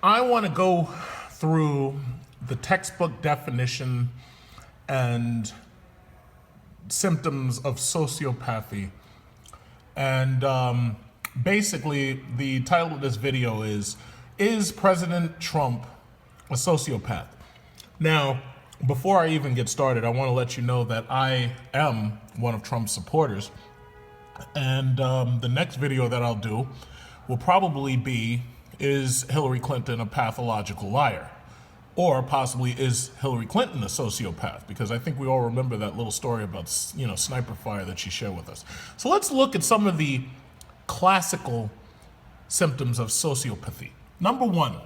I want to go through the textbook definition and symptoms of sociopathy. And basically, the title of this video is President Trump a sociopath? Now, before I even get started, I want to let you know that I am one of Trump's supporters. And the next video that I'll do will probably be, is Hillary Clinton a pathological liar? Or possibly, is Hillary Clinton a sociopath? Because I think we all remember that little story about, sniper fire that she shared with us. So let's look at some of the classical symptoms of sociopathy. Number one,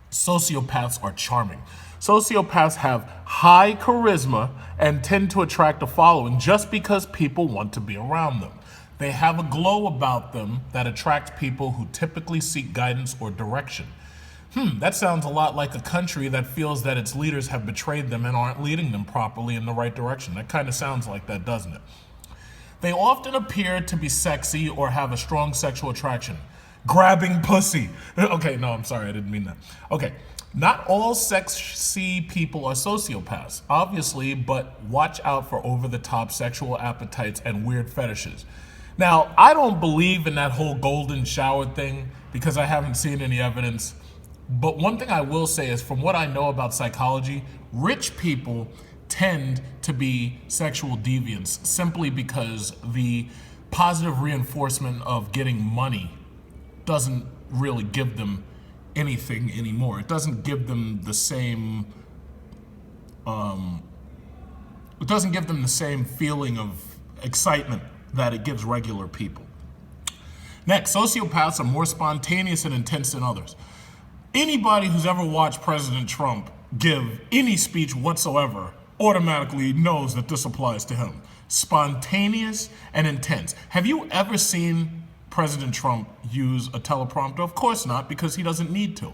sociopaths are charming. Sociopaths have high charisma and tend to attract a following just because people want to be around them. They have a glow about them that attracts people who typically seek guidance or direction. That sounds a lot like a country that feels that its leaders have betrayed them and aren't leading them properly in the right direction. That kind of sounds like that, doesn't it? They often appear to be sexy or have a strong sexual attraction. Grabbing pussy. Okay, no, I'm sorry, I didn't mean that. Okay, not all sexy people are sociopaths, obviously, but watch out for over-the-top sexual appetites and weird fetishes. Now, I don't believe in that whole golden shower thing because I haven't seen any evidence. But one thing I will say is, from what I know about psychology, rich people tend to be sexual deviants simply because the positive reinforcement of getting money doesn't really give them anything anymore. It doesn't give them the same feeling of excitement that it gives regular people. Next, sociopaths are more spontaneous and intense than others. Anybody who's ever watched President Trump give any speech whatsoever automatically knows that this applies to him. Spontaneous and intense. Have you ever seen President Trump use a teleprompter? Of course not, because he doesn't need to.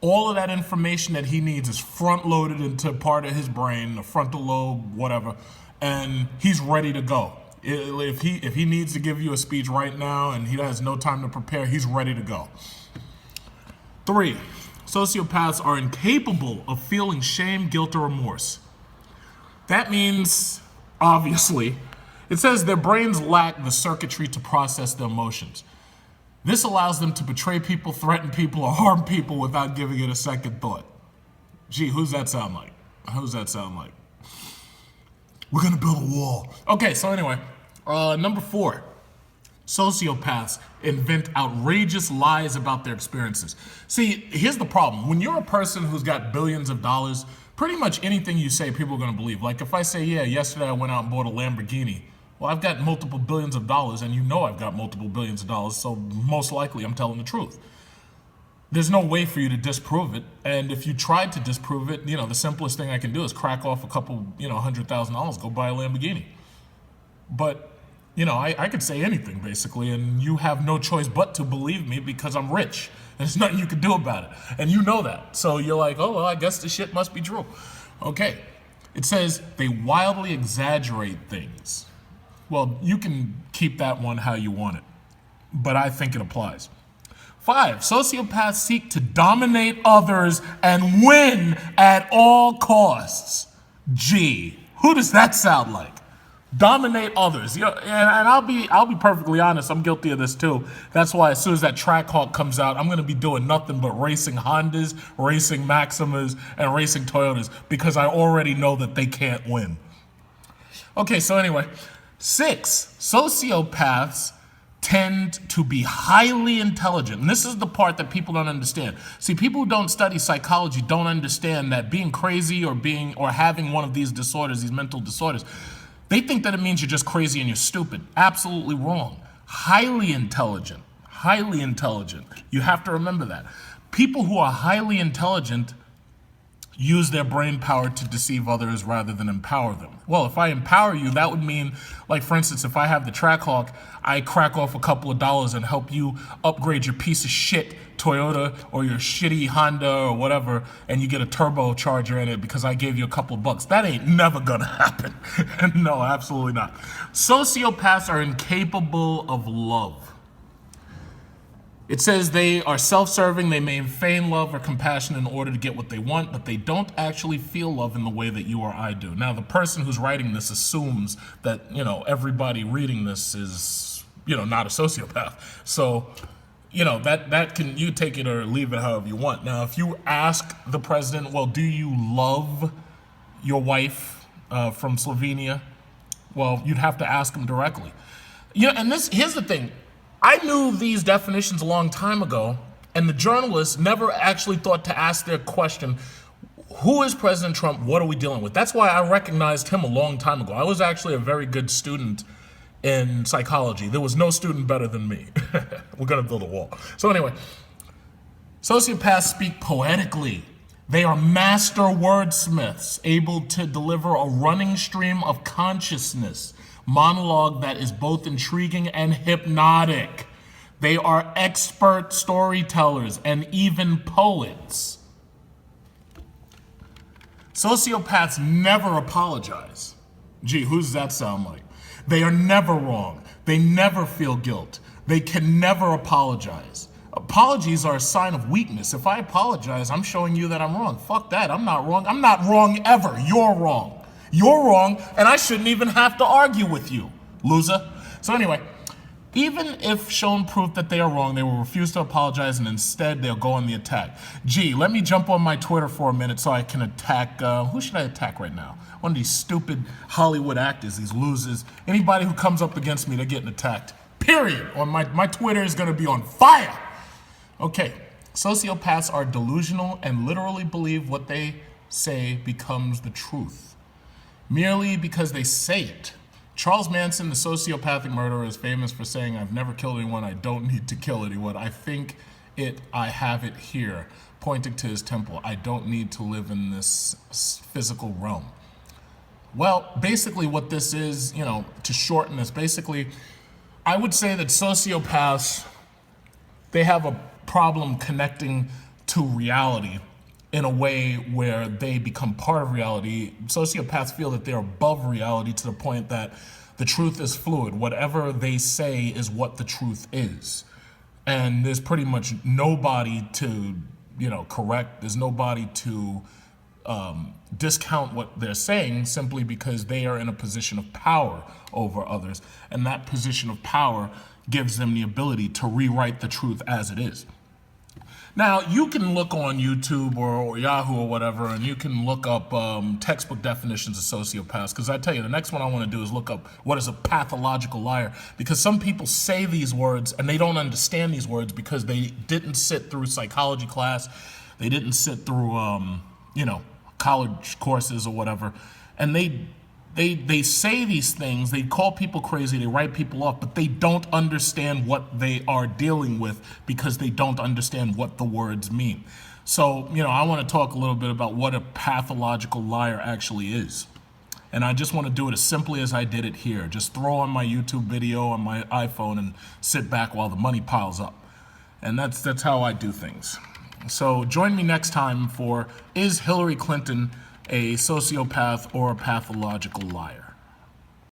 All of that information that he needs is front-loaded into part of his brain, the frontal lobe, whatever, and he's ready to go. If he needs to give you a speech right now and he has no time to prepare, he's ready to go. 3, sociopaths are incapable of feeling shame, guilt, or remorse. That means, obviously, it says their brains lack the circuitry to process their emotions. This allows them to betray people, threaten people, or harm people without giving it a second thought. Gee, who's that sound like? Who's that sound like? We're gonna build a wall. Okay, so anyway, number 4. Sociopaths invent outrageous lies about their experiences. See, here's the problem. When you're a person who's got billions of dollars, pretty much anything you say, people are gonna believe. Like if I say, yeah, yesterday I went out and bought a Lamborghini. Well, I've got multiple billions of dollars, and you know I've got multiple billions of dollars, so most likely I'm telling the truth. There's no way for you to disprove it, and if you tried to disprove it, the simplest thing I can do is crack off a couple, $100,000, go buy a Lamborghini. But I could say anything, basically, and you have no choice but to believe me because I'm rich. There's nothing you can do about it, and you know that. So you're like, oh, well, I guess this shit must be true. Okay, it says they wildly exaggerate things. Well, you can keep that one how you want it, but I think it applies. 5, sociopaths seek to dominate others and win at all costs. Gee, who does that sound like? Dominate others. And I'll be perfectly honest, I'm guilty of this too. That's why as soon as that Trackhawk comes out, I'm gonna be doing nothing but racing Hondas, racing Maximas, and racing Toyotas because I already know that they can't win. Okay, so anyway, 6, sociopaths tend to be highly intelligent. And this is the part that people don't understand. See, people who don't study psychology don't understand that being crazy or having one of these disorders, these mental disorders, they think that it means you're just crazy and you're stupid. Absolutely wrong. Highly intelligent. Highly intelligent. You have to remember that. People who are highly intelligent use their brain power to deceive others rather than empower them. Well, if I empower you, that would mean, like for instance, if I have the Trackhawk, I crack off a couple of dollars and help you upgrade your piece of shit Toyota or your shitty Honda or whatever, and you get a turbocharger in it because I gave you a couple of bucks. That ain't never gonna happen. No, absolutely not. Sociopaths are incapable of love. It says they are self-serving, they may feign love or compassion in order to get what they want, but they don't actually feel love in the way that you or I do. Now, the person who's writing this assumes that, everybody reading this is, not a sociopath. So, that can, you take it or leave it however you want. Now, if you ask the president, well, do you love your wife from Slovenia? Well, you'd have to ask him directly. And here's the thing. I knew these definitions a long time ago, and the journalists never actually thought to ask their question, who is President Trump? What are we dealing with? That's why I recognized him a long time ago. I was actually a very good student in psychology. There was no student better than me. We're going to build a wall. So anyway, sociopaths speak poetically. They are master wordsmiths, able to deliver a running stream of consciousness, monologue that is both intriguing and hypnotic. They are expert storytellers and even poets. Sociopaths never apologize. Gee, who does that sound like? They are never wrong. They never feel guilt. They can never apologize. Apologies are a sign of weakness. If I apologize, I'm showing you that I'm wrong. Fuck that, I'm not wrong. I'm not wrong ever. You're wrong. You're wrong, and I shouldn't even have to argue with you, loser. So anyway, even if shown proof that they are wrong, they will refuse to apologize, and instead they'll go on the attack. Gee, let me jump on my Twitter for a minute so I can attack, who should I attack right now? One of these stupid Hollywood actors, these losers. Anybody who comes up against me, they're getting attacked. Period. On my Twitter is gonna be on fire. Okay, sociopaths are delusional and literally believe what they say becomes the truth, merely because they say it. Charles Manson, the sociopathic murderer, is famous for saying, "I've never killed anyone, I don't need to kill anyone. I think it, I have it here," pointing to his temple. "I don't need to live in this physical realm." Well, basically what this is, to shorten this, basically, I would say that sociopaths, they have a problem connecting to reality in a way where they become part of reality. Sociopaths feel that they're above reality to the point that the truth is fluid. Whatever they say is what the truth is. And there's pretty much nobody to, correct. There's nobody to discount what they're saying simply because they are in a position of power over others. And that position of power gives them the ability to rewrite the truth as it is. Now, you can look on YouTube or Yahoo or whatever, and you can look up textbook definitions of sociopaths, because I tell you, the next one I want to do is look up what is a pathological liar, because some people say these words and they don't understand these words because they didn't sit through psychology class, they didn't sit through, college courses or whatever, and they say these things, they call people crazy, they write people off, but they don't understand what they are dealing with because they don't understand what the words mean. So, I want to talk a little bit about what a pathological liar actually is. And I just want to do it as simply as I did it here. Just throw on my YouTube video on my iPhone and sit back while the money piles up. And that's how I do things. So join me next time for, is Hillary Clinton a sociopath or a pathological liar?